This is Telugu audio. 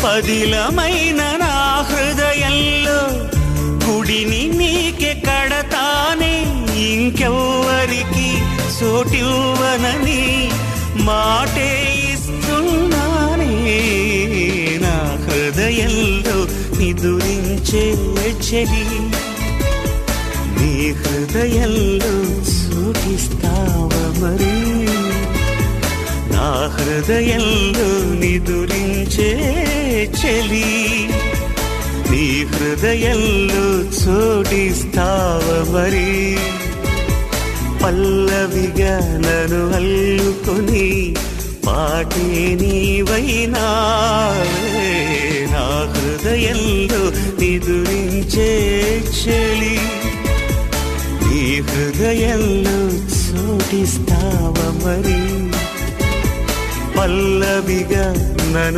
పదిలమైన నా హృదయంలో గుడిని నీకే కడతానే, ఇంకెవ్వరికి చోటివ్వనని మాటే ఇస్తున్నానే. నా హృదయంలో నిదురించే చెలి, నీ హృదయంలో చోటిస్తావా మరి? నా హృదయంలో నిదురించే చెలి, నీ హృదయంలో చోటిస్తావా మరి? పల్లవిగా నన్ను అల్లుకొని పాటే నీవైనావే. నా హృదయంలో నిదురించే చెలి, నీ హృదయంలో చోటిస్తావా మరి? పల్లవిగా నన్ను